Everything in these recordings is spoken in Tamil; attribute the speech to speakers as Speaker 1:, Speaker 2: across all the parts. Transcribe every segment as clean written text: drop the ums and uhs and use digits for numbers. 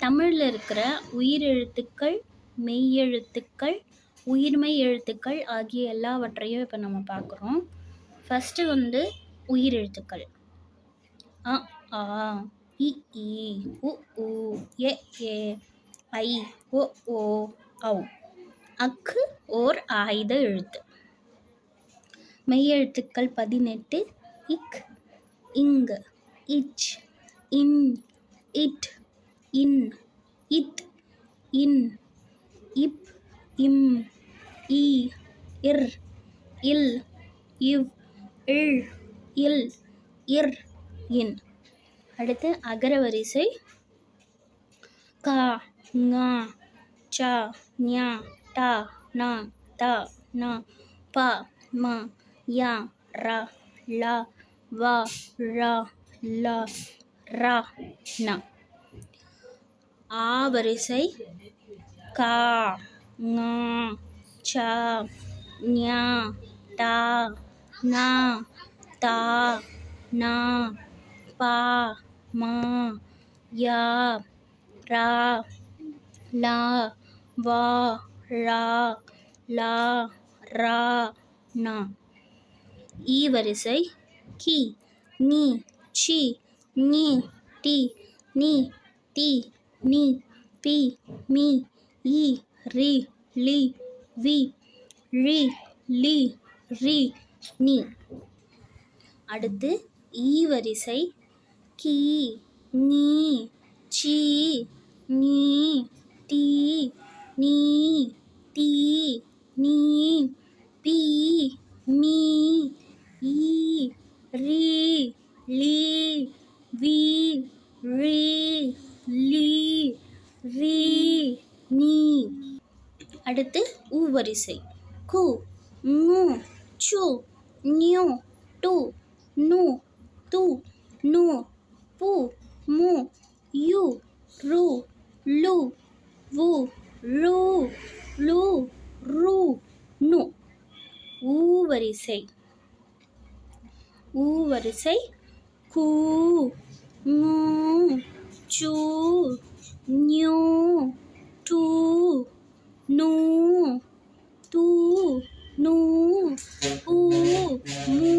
Speaker 1: தமிழில் இருக்கிற உயிரெழுத்துக்கள், மெய்யெழுத்துக்கள், உயிர்மெய் எழுத்துக்கள் ஆகிய எல்லாவற்றையும் இப்போ நம்ம பார்க்குறோம். ஃபஸ்ட்டு உயிரெழுத்துக்கள். அ, ஆ, இ, ஈ, உ, ஊ, எ, ஏ, ஐ, ஒ, ஓ, ஔ. அக்கு ஓர் ஆயுத எழுத்து. மெய்யெழுத்துக்கள் 18. இக், இங், இச், இன், இட், இன், இத், இன், இப், இம், இ, இர், இல், இவ், இள், இல், இர், இன். அடுத்து அகரவரிசை. க, ங, ச, ஞ, ட, ந, த, ந, ப, ம, ய, ர, ல, வ, ழ, ல, ர, ந. ஆவரிசை. க, ங, ச, ஞ, ட, ந, த, ந, ப, ம, ய, ர, ல, வ, ழ, ல, ர, ந. ஈவரிசை. கி, நீ, சி, நீ, டி, நீ, தி, நீ, பி, மீ, இ, ரி, லி, வி, ழி, லி, ரி, நி. அடுத்து ஈவரிசை. கி, நீ, சி, நீ, டி, நீ, தி, நீ, பி, மீ, இ, ரி, லி, வி, ழி, லி, ரி, நீ. அடுத்து ஊவரிசை. கு, நு, சு, ஞு, டு, நு, து, நு, பு, மு, யு, ரு, லு, வு, ழு, ளு, ரு, நு. ஊவரிசை. ஊவரிசை. கு, ஙு, சு, ஞு, டு, நு, து, நு, பு, மு,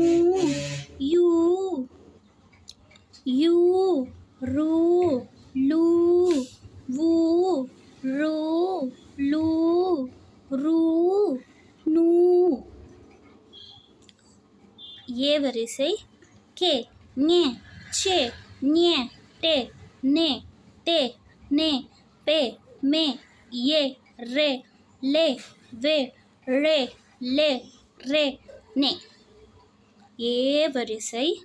Speaker 1: யு, யு, ரு, லு, வு, ழு, லு, ரு, நு. ஏவரிசை. கே, ஞே, சே, ஞே, டே, நே, தே, நே, பே, மே, ஏ, ரே, லே, வே, ழே, லே, ரே, நே. ஏவரிசை.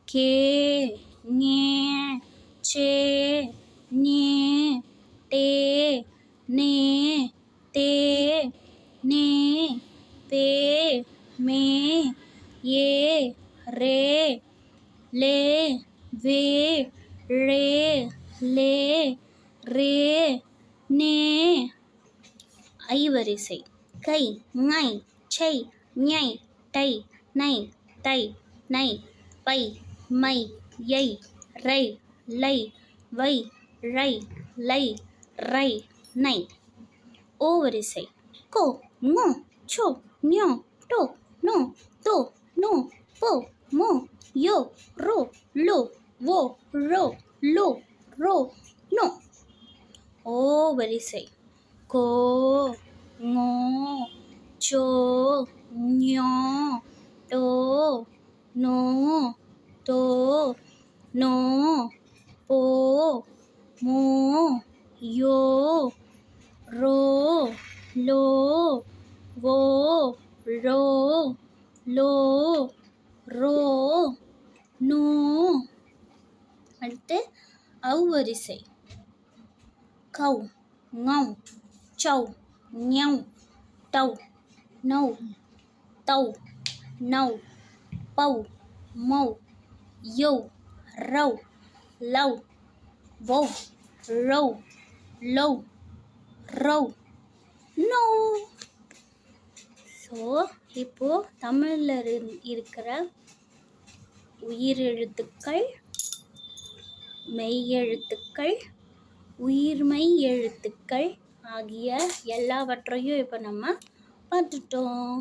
Speaker 1: கே, ஞே, சே, ஞே, டே, நே, தே, நே, பே, மே, ஏ, ரே, லே, வே, ழே, லே, ரே, நே. ஐவரிசை. கை, ஞை, சை, ஞை, டை, நை, தை, நை, பை, மை, யை, ரை, லை, வை, ழை, லை, ரை, நை. ஓவரிசை. கோ, ஙோ, சோ, ஞோ, டோ, நோ, தோ, நோ, போ, மோ, யோ, ரோ, லோ, வோ, ழோ, லோ, ரோ, நோ. ஓவரிசை. கோ, ஞோ, சோ, ஞோ, டோ, நோ, தோ, நோ, போ, மோ, யோ, ரோ, லோ, வோ, ழோ, லோ, ரோ, நோ. அடுத்து ஔவரிசை. கௌ, ஞௌ, சௌ, ஞௌ, டௌ, நௌ, தௌ, நௌ, பௌ, மௌ, யௌ, ரௌ, லௌ, வௌ, ழௌ, லௌ, ரௌ, நோ. ஸோ இப்போது தமிழில் இருக்கிற உயிரெழுத்துக்கள், மெய்யெழுத்துக்கள், உயிர்மெய் எழுத்துக்கள் ஆகிய எல்லாவற்றையும் இப்போ நம்ம பார்த்துட்டோம்.